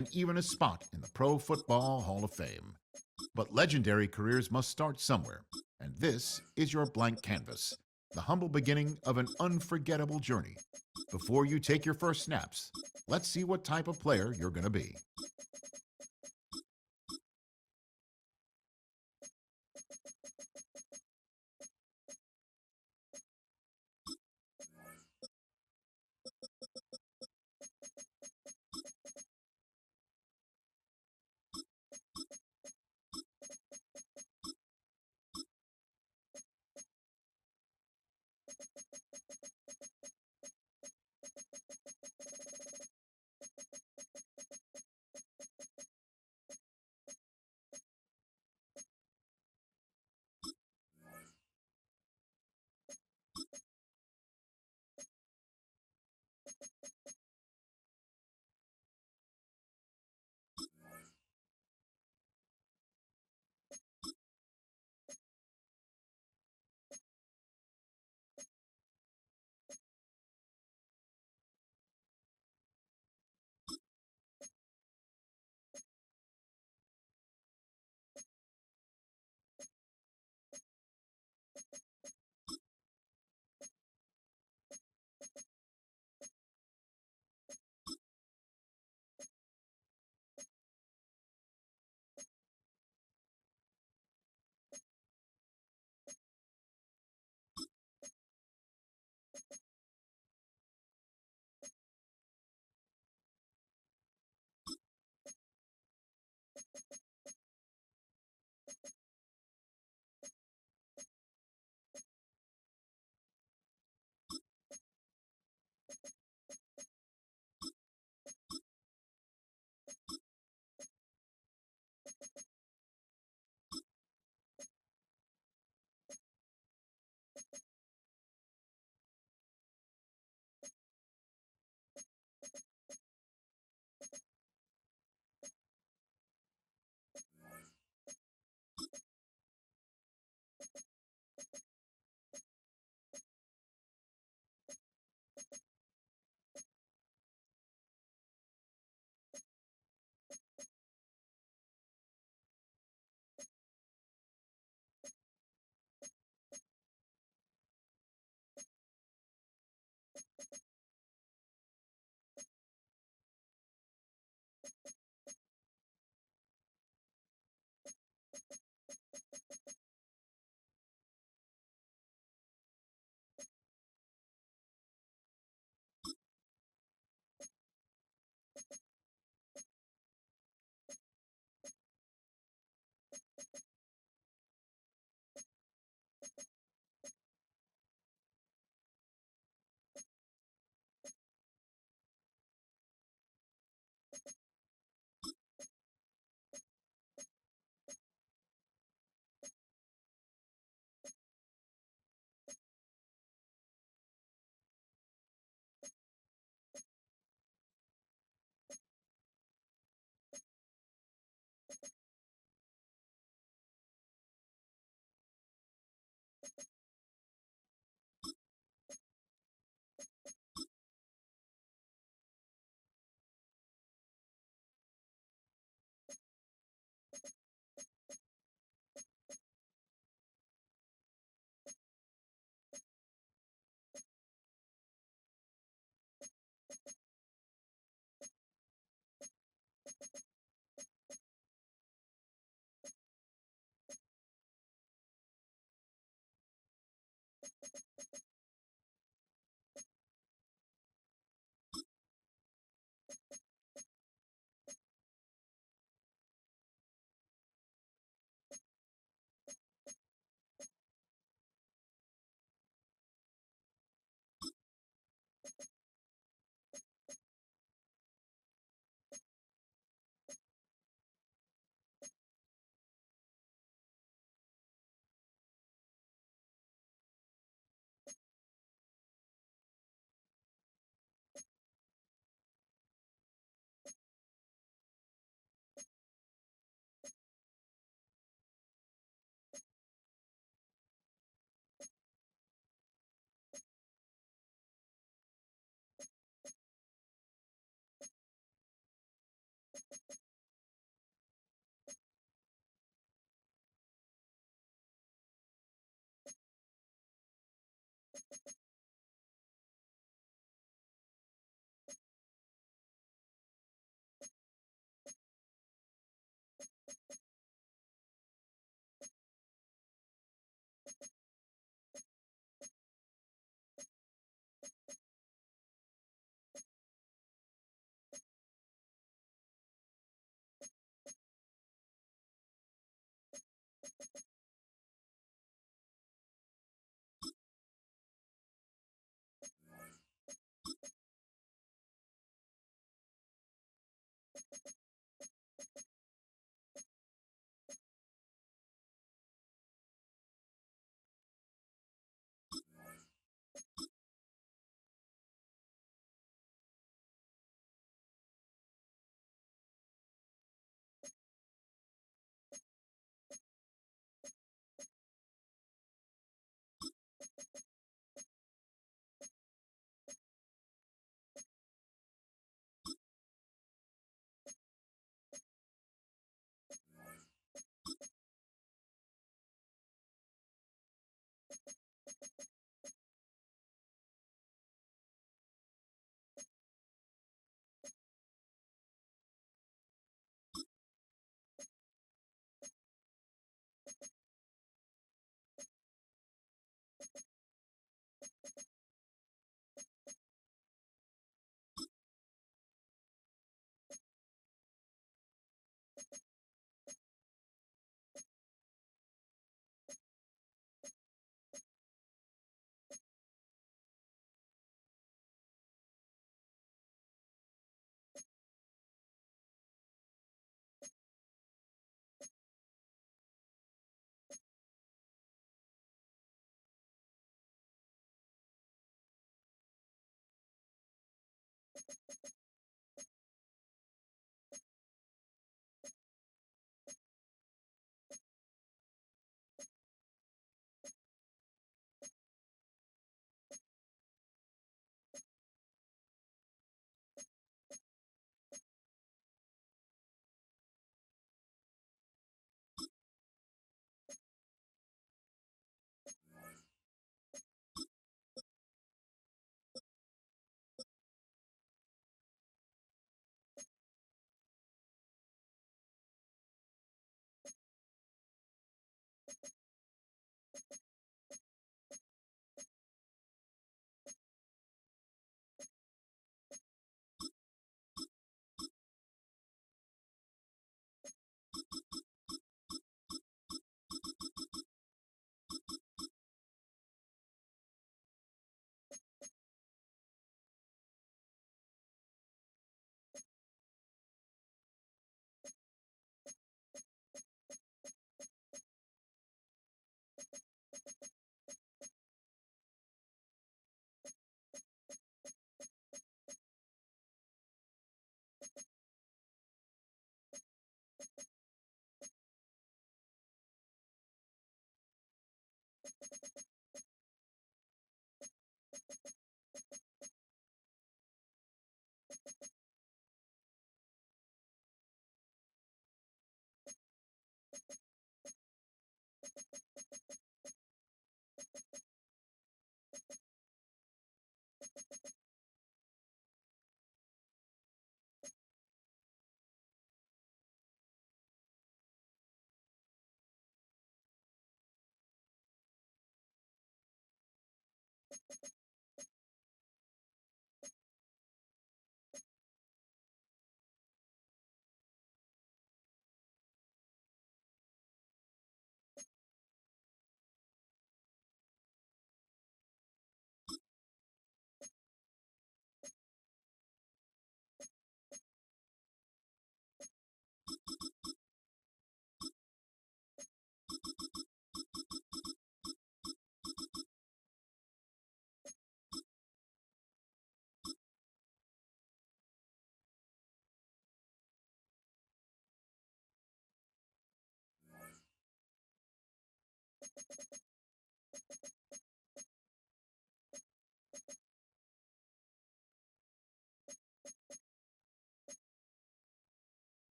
and even a spot in the Pro Football Hall of Fame. But legendary careers must start somewhere, and this is your blank canvas, the humble beginning of an unforgettable journey. Before you take your first snaps, let's see what type of player you're going to be.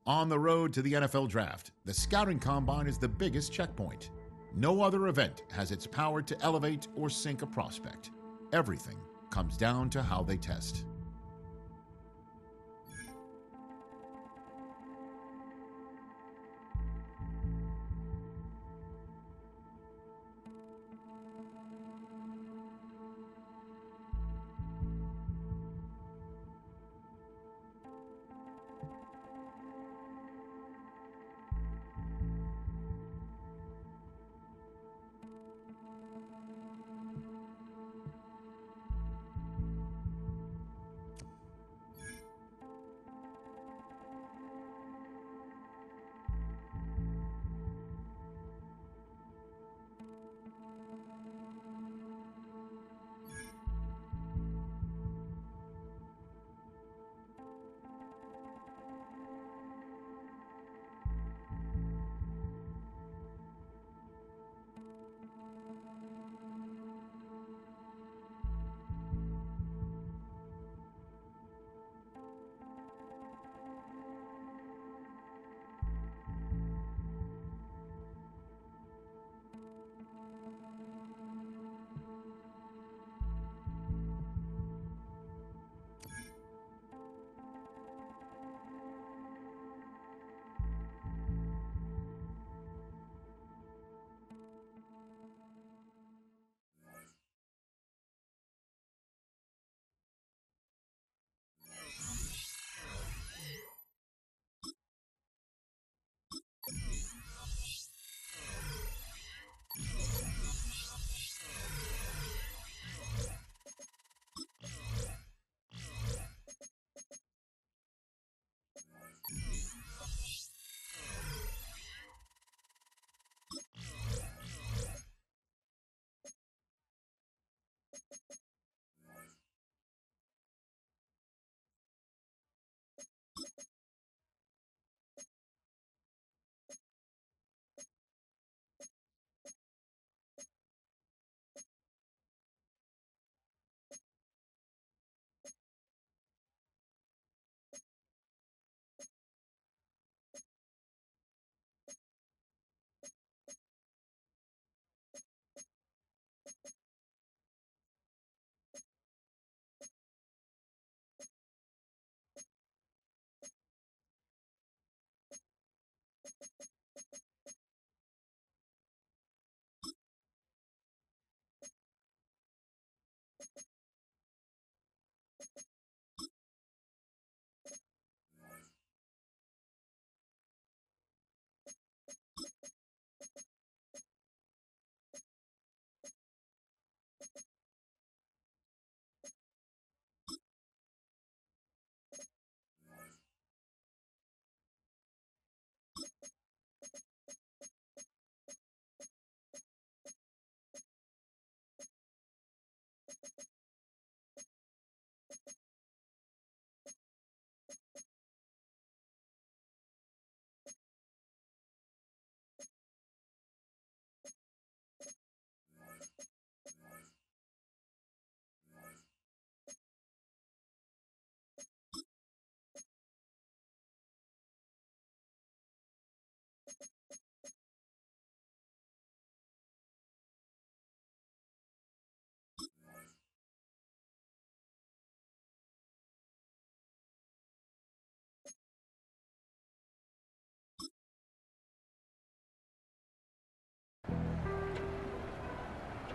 On the road to the NFL Draft, the Scouting Combine is the biggest checkpoint. No other event has its power to elevate or sink a prospect. Everything comes down to how they test.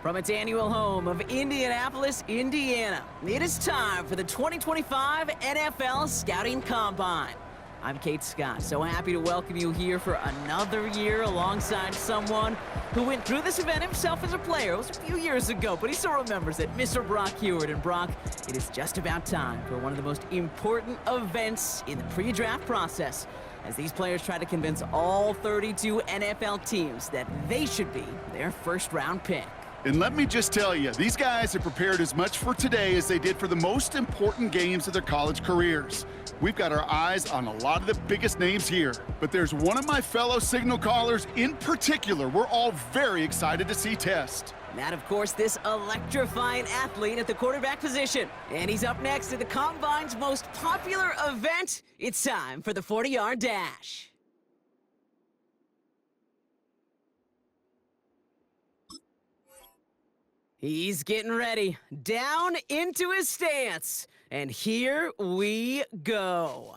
From its annual home of Indianapolis, Indiana, it is time for the 2025 NFL Scouting Combine. I'm Kate Scott, so happy to welcome you here for another year alongside someone who went through this event himself as a player. It was a few years ago, but he still remembers it, Mr. Brock Hewitt. And Brock, it is just about time for one of the most important events in the pre-draft process, as these players try to convince all 32 NFL teams that they should be their first-round pick. And let me just tell you, these guys have prepared as much for today as they did for the most important games of their college careers. We've got our eyes on a lot of the biggest names here, but there's one of my fellow signal callers in particular we're all very excited to see test. And that, of course, this electrifying athlete at the quarterback position. And he's up next to the Combine's most popular event. It's time for the 40-yard dash. He's getting ready, down into his stance, and here we go.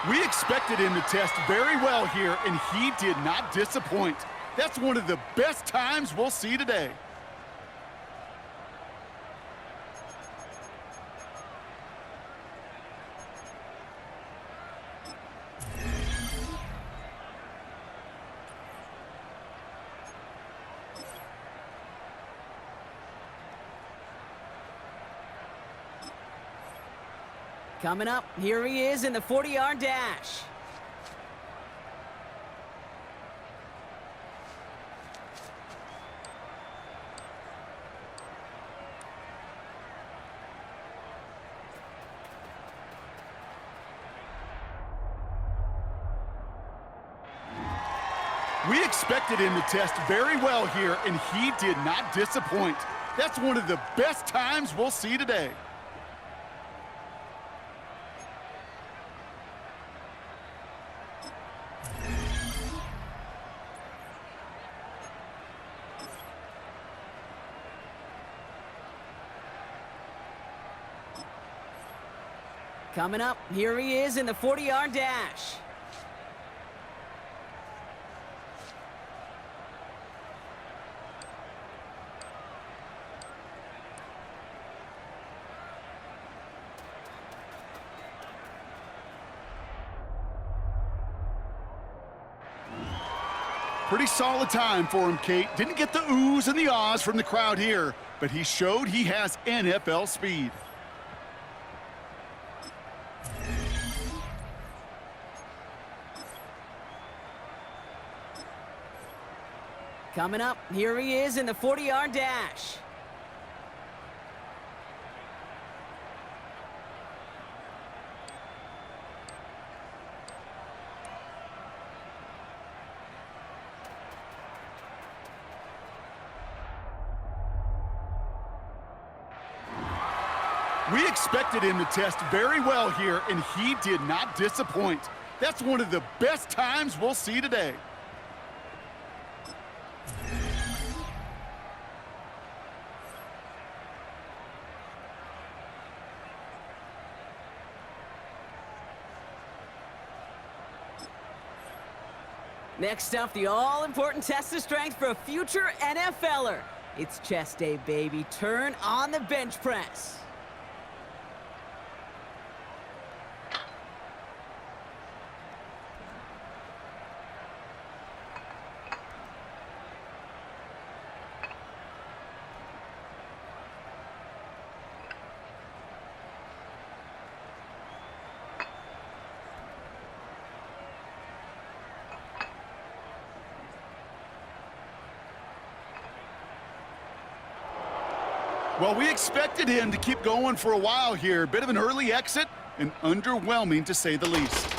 We expected him to test very well here, and he did not disappoint. That's one of the best times we'll see today. Coming up, here he is in the 40-yard dash. We expected him to test very well here, and he did not disappoint. That's one of the best times we'll see today. Coming up, here he is in the 40-yard dash. Pretty solid time for him, Kate. Didn't get the oohs and the ahs from the crowd here, but he showed he has NFL speed. Coming up, here he is in the 40-yard dash. We expected him to test very well here, and he did not disappoint. That's one of the best times we'll see today. Next up, the all-important test of strength for a future NFLer. It's chest day, baby. Turn on the bench press. Well, we expected him to keep going for a while here. Bit of an early exit and underwhelming to say the least.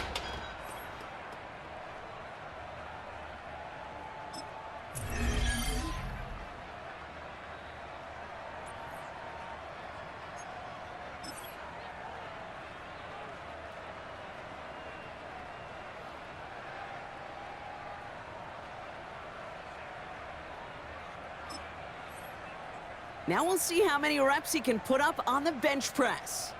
Now we'll see how many reps he can put up on the bench press.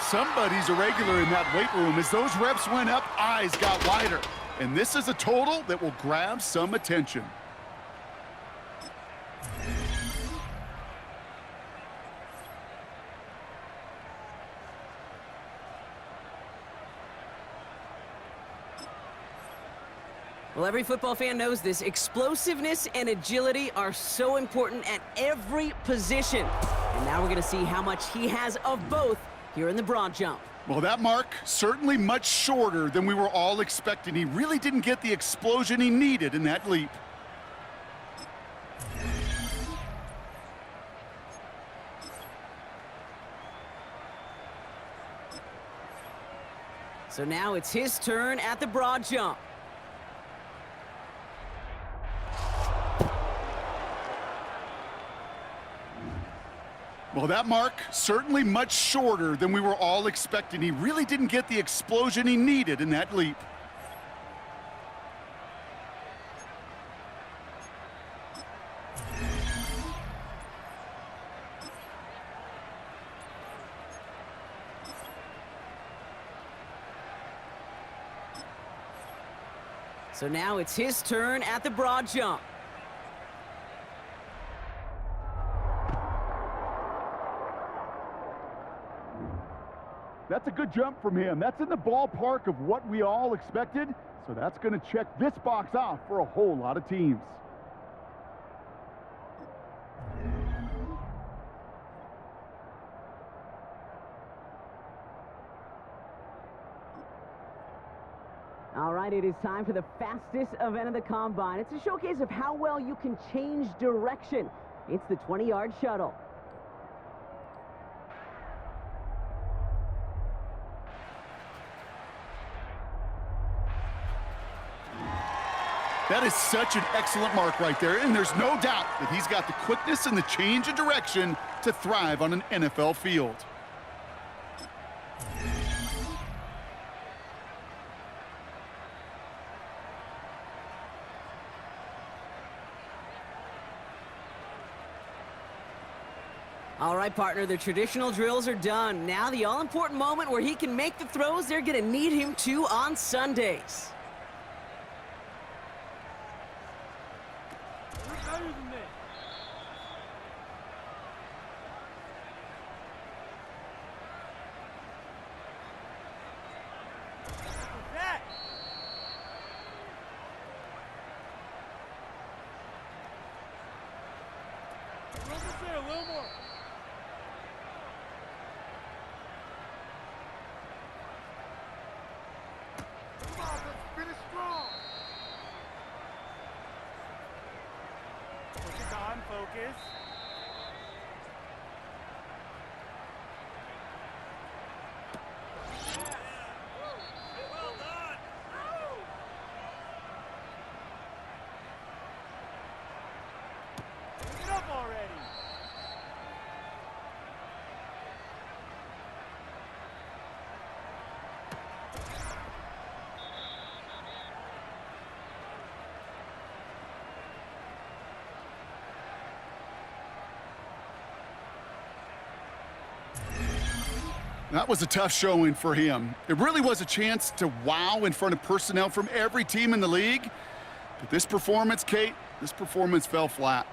Somebody's a regular in that weight room. As those reps went up, eyes got wider. And this is a total that will grab some attention. Well, every football fan knows this. Explosiveness and agility are so important at every position. And now we're going to see how much he has of both here in the broad jump. Well, that mark certainly much shorter than we were all expecting. He really didn't get the explosion he needed in that leap. So now it's his turn at the broad jump. Well, that mark certainly much shorter than we were all expecting. He really didn't get the explosion he needed in that leap. So now it's his turn at the broad jump. That's a good jump from him. That's in the ballpark of what we all expected. So that's going to check this box off for a whole lot of teams. All right, it is time for the fastest event of the Combine. It's a showcase of how well you can change direction. It's the 20-yard shuttle. That is such an excellent mark right there, and there's no doubt that he's got the quickness and the change of direction to thrive on an NFL field. All right, partner, the traditional drills are done. Now the all-important moment where he can make the throws they're going to need him to on Sundays. A little more. Come on, let's finish strong. Focus on, focus. Well done. Get up already. That was a tough showing for him. It really was a chance to wow in front of personnel from every team in the league. But this performance, Kate, this performance fell flat.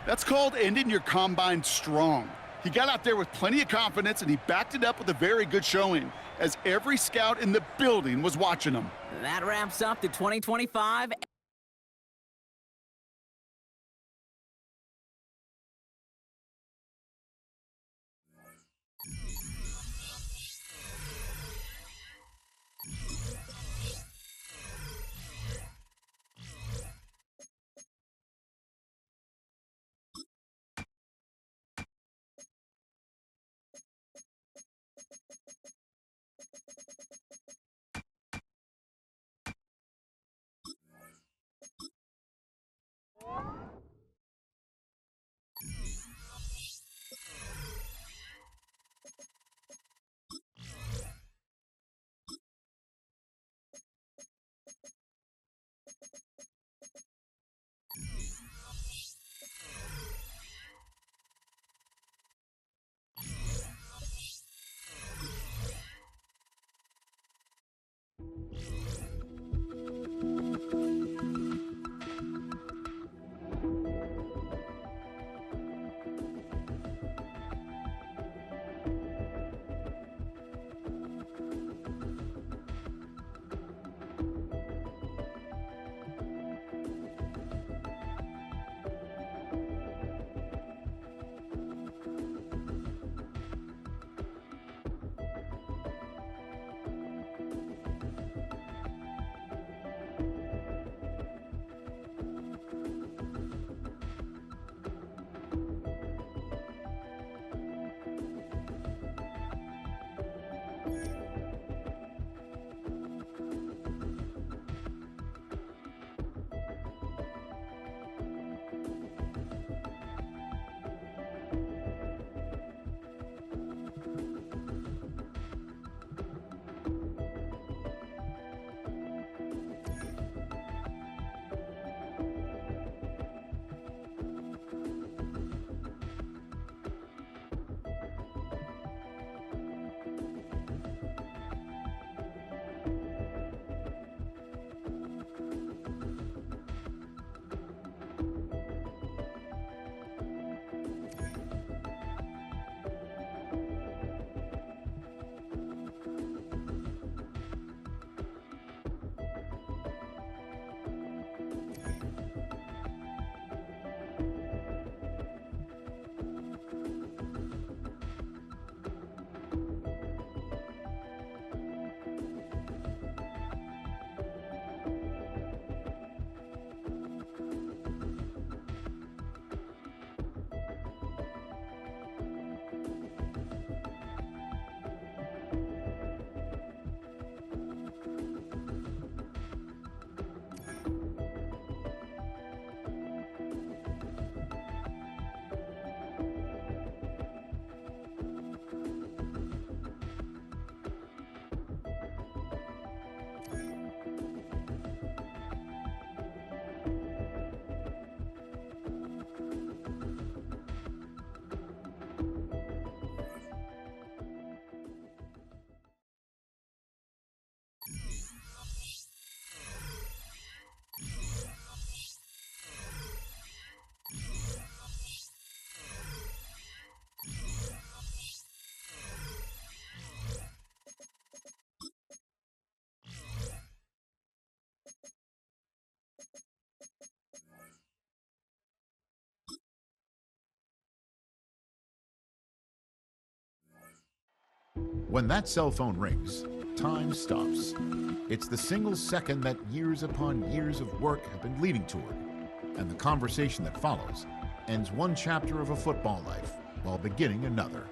That's called ending your combine strong. He got out there with plenty of confidence, and he backed it up with a very good showing, as every scout in the building was watching him. That wraps up the 2025When that cell phone rings, time stops. It's the single second that years upon years of work have been leading toward, and the conversation that follows ends one chapter of a football life while beginning another.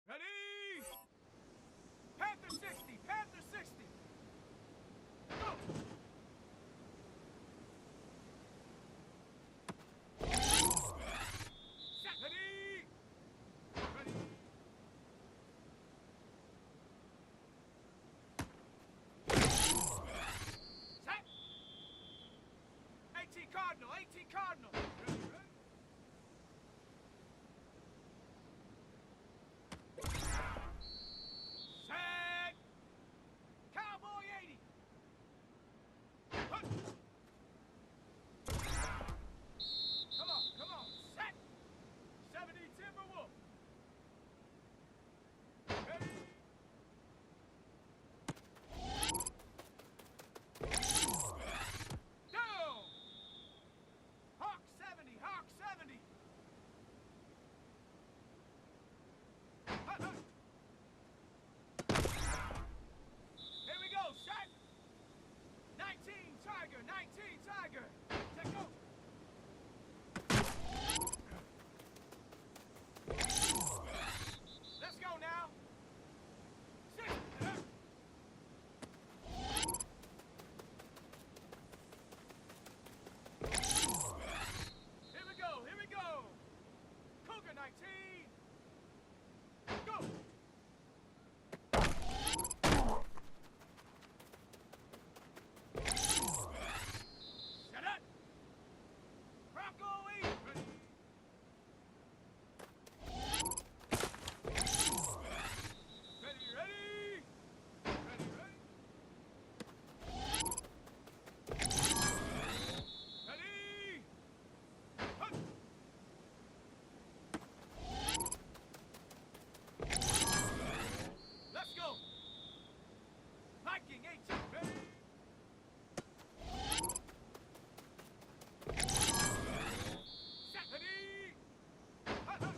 Ready? Panther 60, Panther 60. Go! Set. Ready? Ready? Set. 18 Cardinal, 18 Cardinal. Ready, ready? Set. Cowboy 80. Hut. Come on, set. 70 Timberwolf. Ready? Down. Hawk 70, Hawk 70. Hut, hut. Here we go, shot. 19 Tiger, 19 Tiger. Take go. Let's go now. 6. Here we go, here we go. Cougar 19. Go. Shut up. Bronco 8. Ready. Ready, ready. Ready, ready. Ready. Hut. Let's go. Viking 18. Ready. Set. Ready. Hut, hut.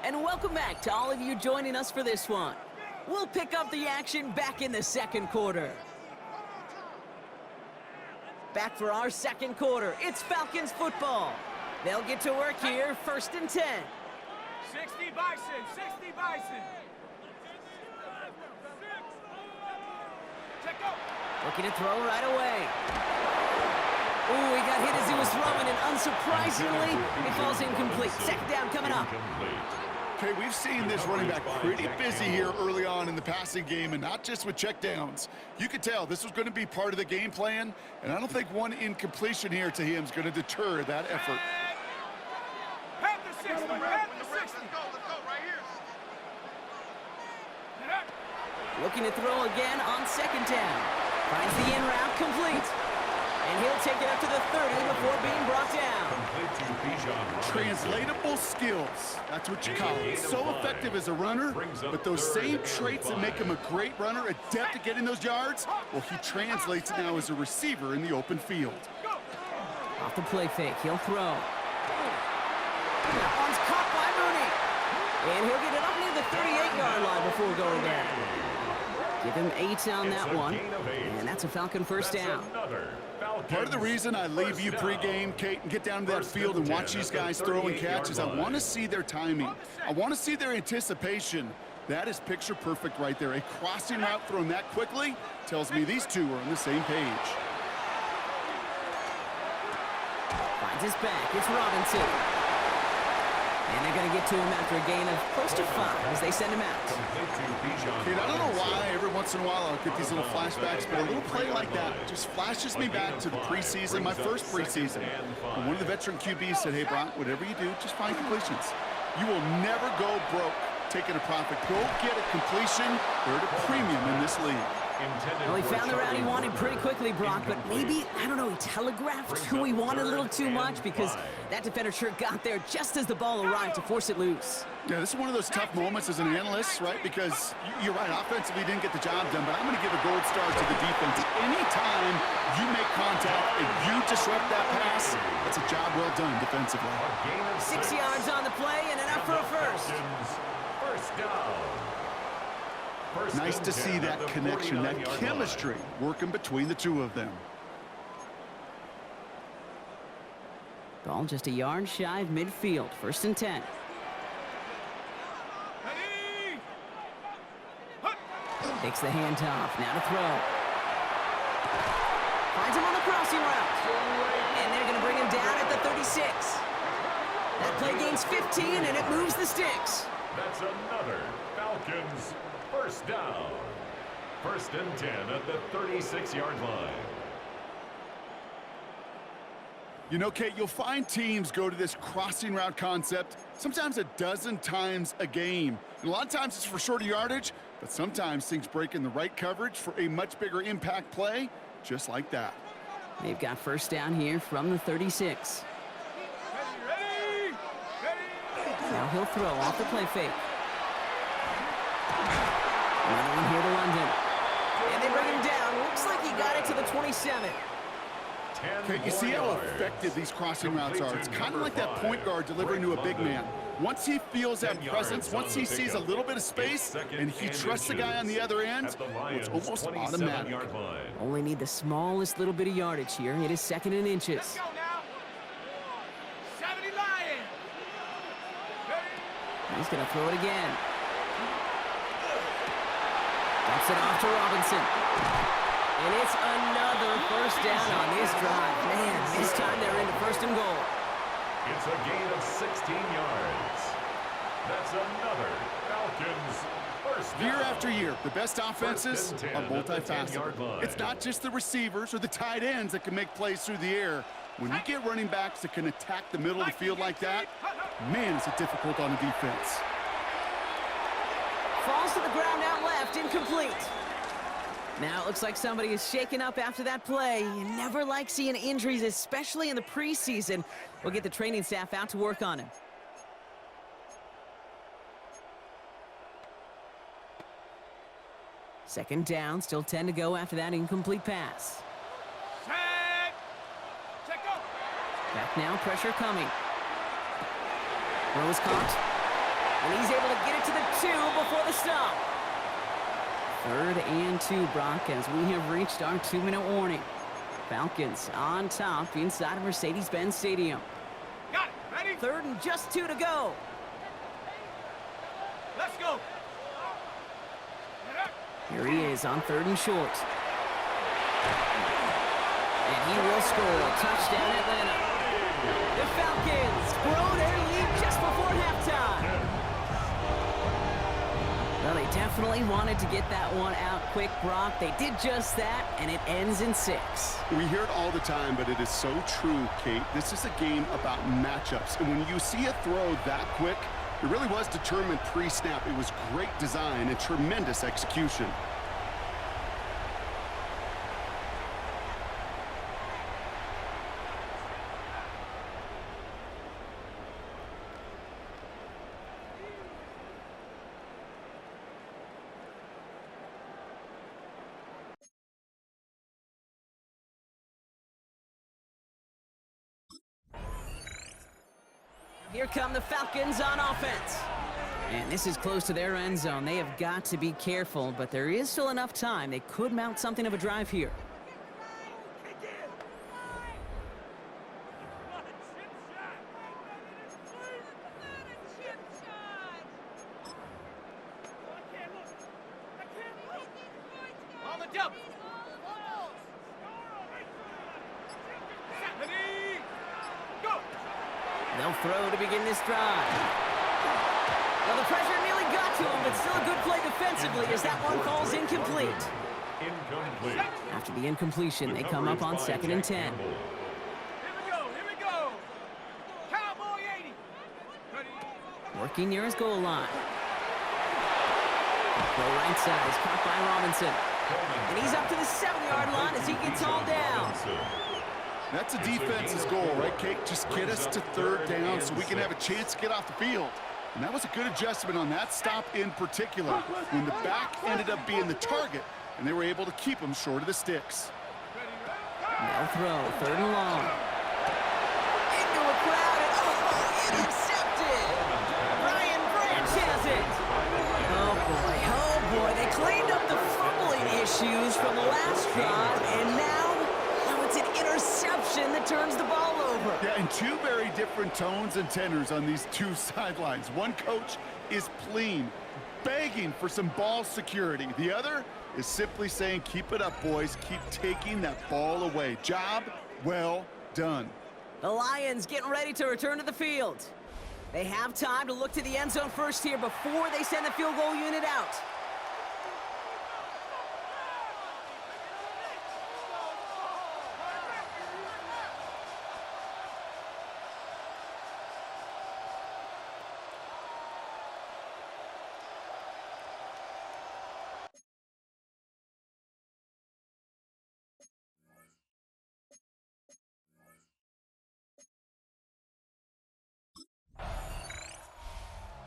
And welcome back to all of you joining us for this one. We'll pick up the action back in the second quarter. Back for our second quarter, it's Falcons football. They'll get to work here, 1st and 10. 60 Bison, 60 Bison. Check go. Looking to throw right away. Ooh, he got hit as he was throwing, and unsurprisingly, it falls incomplete. Second down coming up. Okay, we've seen this running back pretty busy here early on in the passing game, and not just with checkdowns. You could tell this was going to be part of the game plan, and I don't think one incompletion here to him is going to deter that effort. Panther 60, Panther 60. Let's go right here. Looking to throw again on second down. Finds the in route complete. And he'll take it up to the 30 before being brought down. Translatable skills. That's what you call it. So effective as a runner, but those same traits that make him a great runner, adept at getting those yards, well, he translates it now as a receiver in the open field. Off the play fake, he'll throw. That one's caught by Mooney. And he'll get it up near the 38-yard line before going down. Give him 8 on that one. And that's a Falcon first down. Part of the reason I leave you pregame, Kate, and get down to that field and watch these guys throw and catch is I want to see their timing. I want to see their anticipation. That is picture perfect right there. A crossing route thrown that quickly tells me these two are on the same page. Finds his back. It's Robinson. And they're going to get to him after a gain of close to 5 as they send him out. Kate, I don't know why every once in a while I'll get these little flashbacks, but a little play like that just flashes me back to the preseason, my first preseason. And one of the veteran QBs said, hey, Brock, whatever you do, just find completions. You will never go broke taking a profit. Go get a completion. They're at a premium in this league. Well, he found the route he wanted pretty quickly, Brock, but maybe, I don't know, he telegraphed who he wanted a little too much because that defender sure got there just as the ball arrived to force it loose. Yeah, this is one of those tough moments as an analyst, right? Because you're right, offensively didn't get the job done, but I'm going to give a gold star to the defense. Anytime you make contact and you disrupt that pass, that's a job well done defensively. 6 yards on the play and enough for a first. First down. Nice to see that connection, that chemistry working between the two of them. Ball just a yard shy of midfield. 1st and 10. Takes the handoff. Now to throw. Finds him on the crossing route. And they're going to bring him down at the 36. That play gains 15, and it moves the sticks. That's another Falcons first down. 1st and 10 at the 36-yard line. You know, Kate, you'll find teams go to this crossing route concept sometimes a dozen times a game. And a lot of times it's for shorter yardage, but sometimes things break in the right coverage for a much bigger impact play, just like that. They've got first down here from the 36. Now he'll throw off the play fake. Another one here to London. And they bring him down. Looks like he got it to the 27. Okay, you see how effective these crossing routes are. It's kind of like that point guard delivering to a big man. Once he feels that presence, once he sees a little bit of space, and he trusts the guy on the other end, well, it's almost automatic. Only need the smallest little bit of yardage here. It is 2nd and inches. Let's go now. 70 Lions. He's going to throw it again. Dumps it off to Robinson. And it's another first down on this drive. Man, this time they're into 1st and goal. It's a gain of 16 yards. That's another Falcons first down. Year after year, the best offenses are multifaceted. It's not just the receivers or the tight ends that can make plays through the air. When you get running backs that can attack the middle of the field like that, man, is it difficult on the defense. Falls to the ground out left, incomplete. Now it looks like somebody is shaken up after that play. You never like seeing injuries, especially in the preseason. We'll get the training staff out to work on him. Second down, still 10 to go after that incomplete pass. Check up. Back now, pressure coming. Throw is caught. And he's able to get it to the 2 before the stop. 3rd and 2, Brock, as we have reached our 2-minute warning. Falcons on top inside of Mercedes-Benz Stadium. Got it. Ready? 3rd and just 2 to go. Let's go. Here he is on 3rd and short. And he will score. Touchdown, Atlanta. The Falcons grow their lead just before halftime. Well, they definitely wanted to get that one out quick, Brock. They did just that, and it ends in 6. We hear it all the time, but it is so true, Kate. This is a game about matchups. And when you see a throw that quick, It really was determined pre-snap. It was great design and tremendous execution. Here come the Falcons on offense. And this is close to their end zone. They have got to be careful, but there is still enough time. They could mount something of a drive here. On the double. Go. They'll throw to begin this drive. Well, the pressure nearly got to him, but still a good play defensively as that one falls incomplete. Incomplete. After the incompletion, they come up on 2nd and 10. Here we go. Here we go. Cowboy 80. Ready. Working near his goal line. Throw right side is caught by Robinson. And he's up to the 7-yard line as he gets all down. That's a defense's goal, right, Kate? Just get us to 3rd down so we can have a chance to get off the field. And that was a good adjustment on that stop in particular, when the back ended up being the target, and they were able to keep him short of the sticks. They'll throw, 3rd and long. Into a crowd, and intercepted! Brian Branch has it! Oh boy, they cleaned up the fumbling issues from the last drive, and now it's an interception that turns the ball over. Yeah, and two very different tones and tenors on these two sidelines. One coach is pleading, begging for some ball security. The other is simply saying, keep it up, boys. Keep taking that ball away. Job well done. The Lions getting ready to return to the field. They have time to look to the end zone first here before they send the field goal unit out.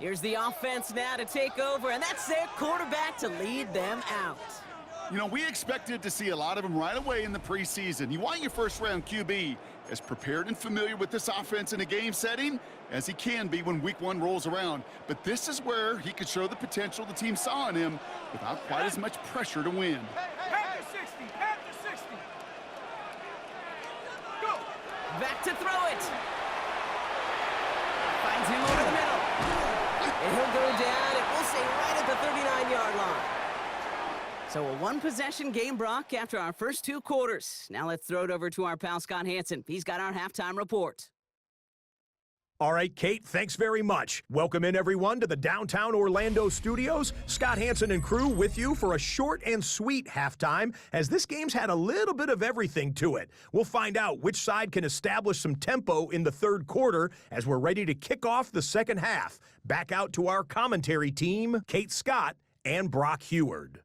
Here's the offense now to take over, and that's their quarterback to lead them out. You know, we expected to see a lot of them right away in the preseason. You want your first-round QB as prepared and familiar with this offense in a game setting as he can be when week 1 rolls around. But this is where he could show the potential the team saw in him without quite as much pressure to win. Panther 60. Panther 60. Go. Back to throw it. Finds him over the middle. And he'll go down, and we'll say right at the 39-yard line. So a one-possession game, Brock, after our first 2 quarters. Now let's throw it over to our pal Scott Hansen. He's got our halftime report. All right, Kate, thanks very much. Welcome in, everyone, to the downtown Orlando studios. Scott Hansen and crew with you for a short and sweet halftime, as this game's had a little bit of everything to it. We'll find out which side can establish some tempo in the 3rd quarter as we're ready to kick off the 2nd half. Back out to our commentary team, Kate Scott and Brock Heward.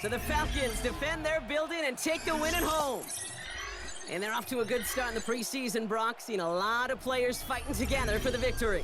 So the Falcons defend their building and take the win at home. And they're off to a good start in the preseason, Brock. Seen a lot of players fighting together for the victory.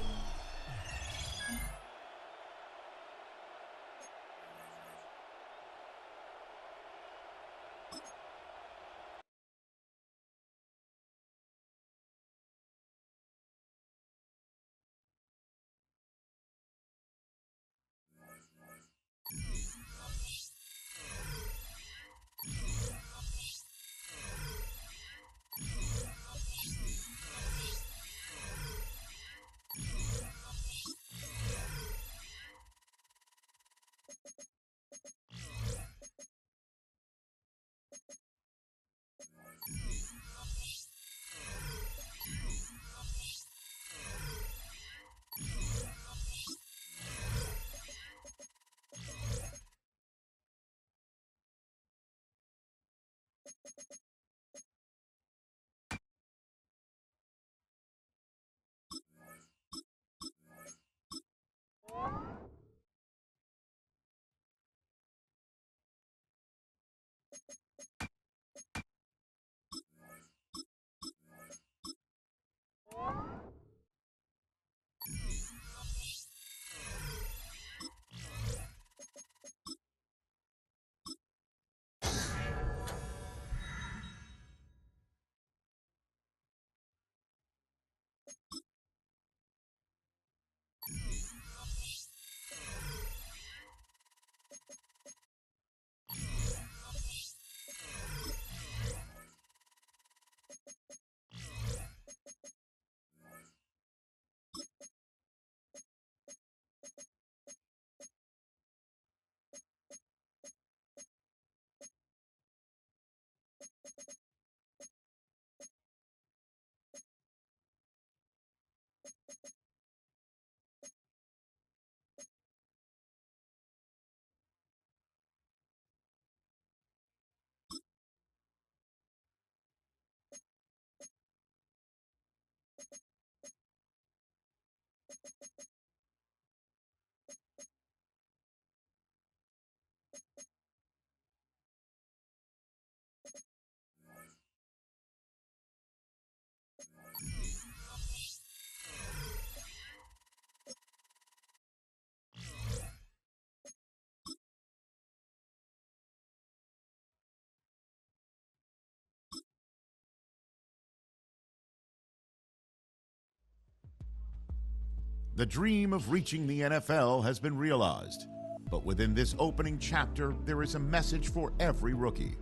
The dream of reaching the NFL has been realized. But within this opening chapter, there is a message for every rookie.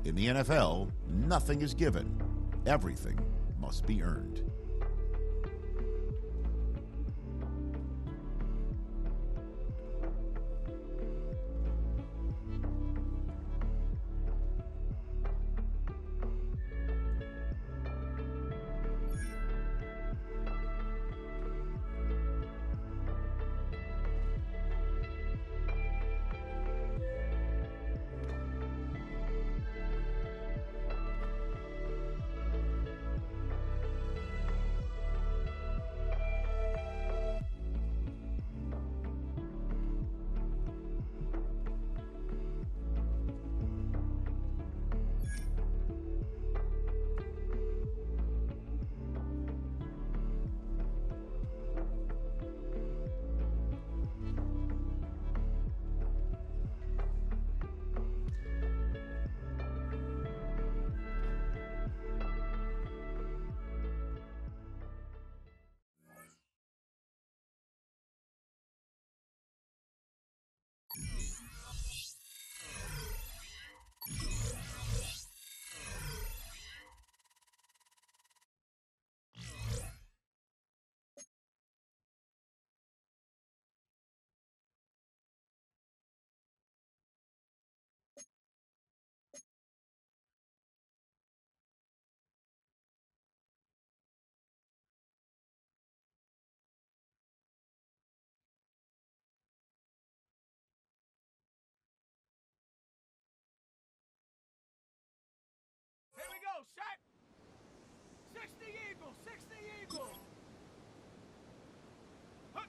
In the NFL, nothing is given. Everything must be earned. Here we go, set! 60 Eagle, 60 Eagle! Hut.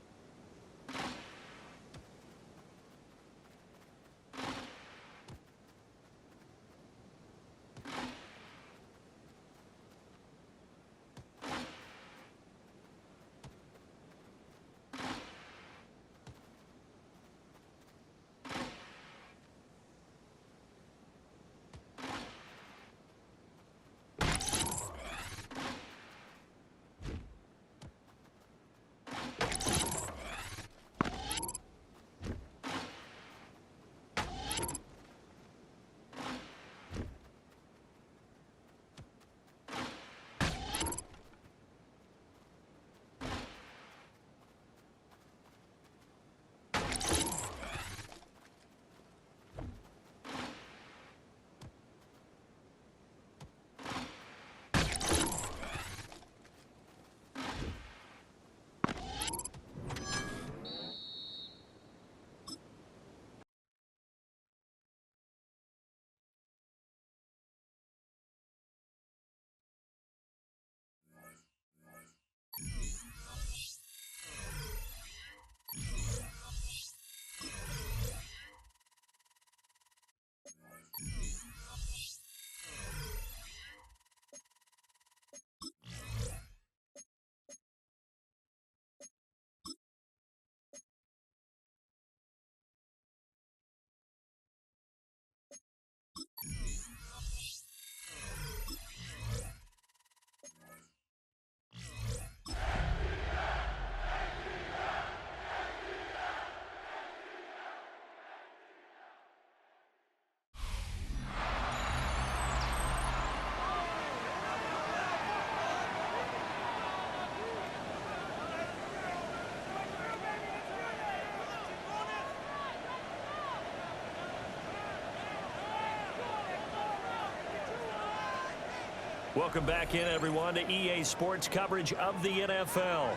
Welcome back in, everyone, to EA Sports coverage of the NFL.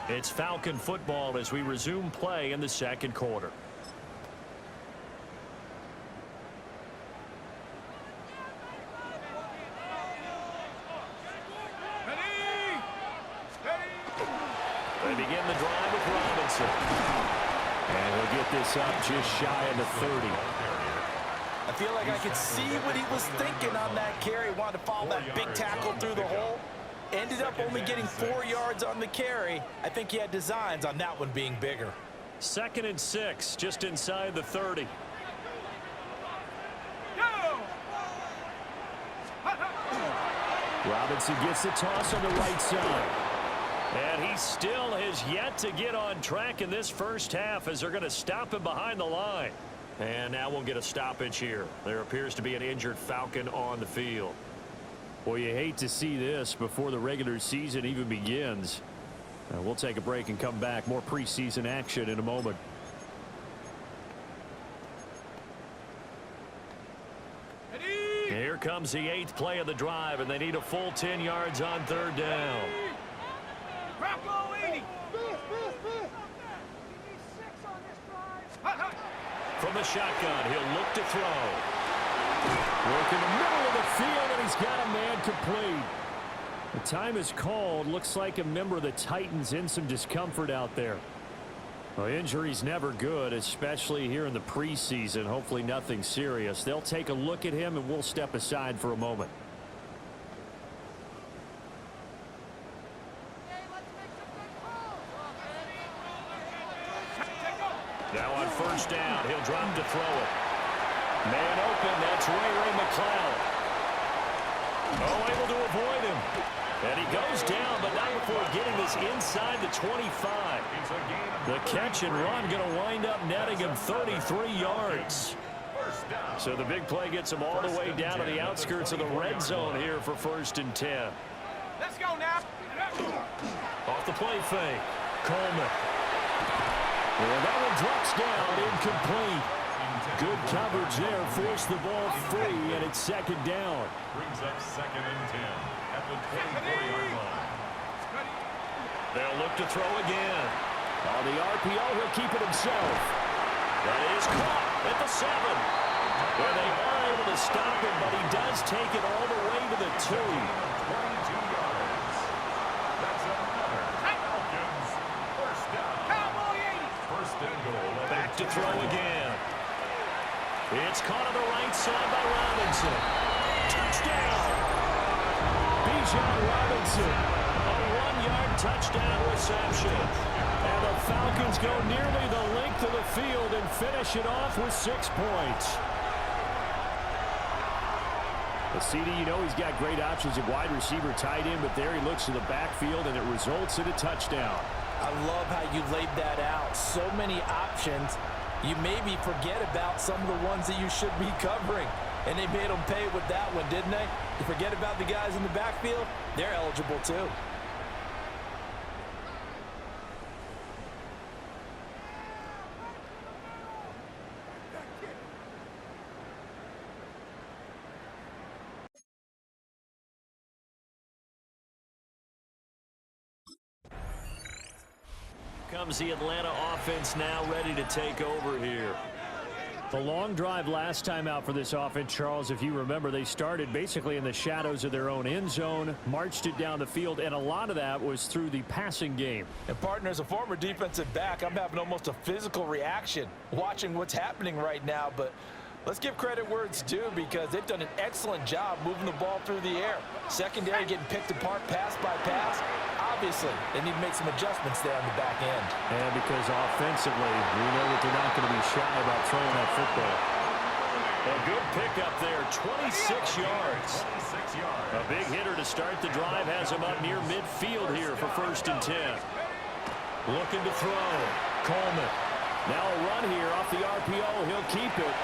It's Falcon football as we resume play in the second quarter. They begin the drive with Robinson. And he'll get this up just shy of the 30. I feel like I could see what he was thinking on that carry. Wanted to follow that big tackle through the hole. Ended up only getting 4 yards on the carry. I think he had designs on that one being bigger. 2nd and 6, just inside the 30. Robinson gets the toss on the right side. And he still has yet to get on track in this first half as they're going to stop him behind the line. And now we'll get a stoppage here. There appears to be an injured Falcon on the field. Well, you hate to see this before the regular season even begins. We'll take a break and come back. More preseason action in a moment. Here comes the 8th play of the drive, and they need a full 10 yards on 3rd down. From the shotgun, he'll look to throw. Work in the middle of the field, and he's got a man complete. The time is called. Looks like a member of the Titans in some discomfort out there. Well, injury's never good, especially here in the preseason. Hopefully nothing serious. They'll take a look at him, and we'll step aside for a moment. Now on 1st down, he'll drop to throw it. Man open, that's Ray McCloud. Oh, able to avoid him. And he goes down, but not before getting this inside the 25. The catch and run going to wind up netting him 33 yards. So the big play gets him all the way down to the outskirts of the red zone here for 1st and 10. Let's go now. Off the play fake. Coleman. And that one drops down, incomplete. Good coverage there, forced the ball free, and it's 2nd down. Brings up 2nd and 10 at the 24-yard line. They'll look to throw again. On the RPO, he'll keep it himself. That is caught at the 7. Where they are able to stop him, but he does take it all the way to the 2. 22 yards. That's another Falcons first down. Cowboy 80. 1st and goal. Back to throw again. It's caught on the right side by Robinson. Touchdown! Bijan Robinson. A 1-yard touchdown reception. And the Falcons go nearly the length of the field and finish it off with 6 points. The CD, you know he's got great options at wide receiver, tight end, but there he looks to the backfield, and it results in a touchdown. I love how you laid that out. So many options. You maybe forget about some of the ones that you should be covering. And they made them pay with that one, didn't they? You forget about the guys in the backfield, they're eligible too. Comes the Atlanta offense now ready to take over here. The long drive last time out for this offense, Charles, if you remember, they started basically in the shadows of their own end zone, marched it down the field, and a lot of that was through the passing game. And partner, as a former defensive back, I'm having almost a physical reaction watching what's happening right now, but let's give credit where it's due because they've done an excellent job moving the ball through the air. Secondary getting picked apart pass by pass. Obviously, they need to make some adjustments there on the back end. And because offensively, we know that they're not going to be shy about throwing that football. A good pickup there, 26 yards. 26 yards. A big hitter to start the drive has him up near midfield here for 1st and 10. Looking to throw. Coleman. Now a run here off the RPO. He'll keep it.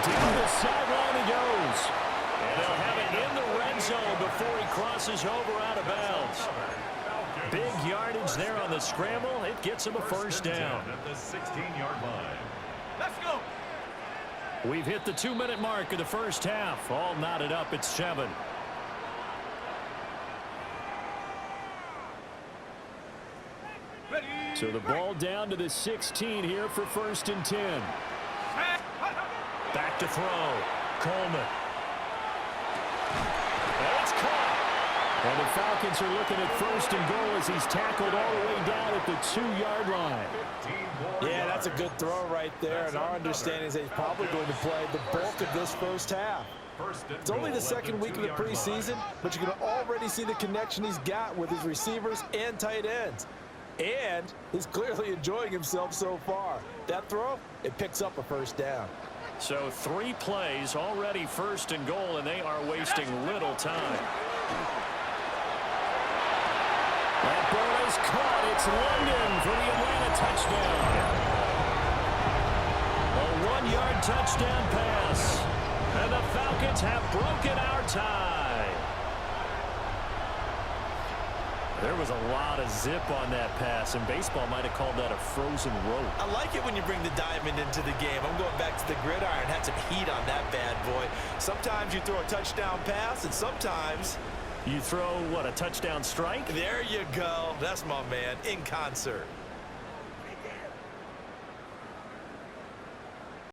Down the sideline he goes. And they'll have it in the red zone before he crosses over out of bounds. Big yardage there on the scramble. It gets him a 1st down. At the 16-yard line. Let's go. We've hit the 2-minute mark of the first half. All knotted up at 7. So the ball down to the 16 here for 1st and 10. Back to throw. Coleman. And it's caught. And the Falcons are looking at 1st and goal as he's tackled all the way down at the 2-yard line. Yeah, that's a good throw right there, and our understanding is that he's probably going to play the bulk of this first half. It's only the 2nd week of the preseason, but you can already see the connection he's got with his receivers and tight ends. And he's clearly enjoying himself so far. That throw, it picks up a 1st down. So 3 plays already 1st and goal, and they are wasting little time. That ball is caught. It's London for the Atlanta touchdown. A 1-yard touchdown pass. And the Falcons have broken our tie. There was a lot of zip on that pass, and baseball might have called that a frozen rope. I like it when you bring the diamond into the game. I'm going back to the gridiron. Had some heat on that bad boy. Sometimes you throw a touchdown pass, and sometimes you throw, what, a touchdown strike? There you go. That's my man, in concert.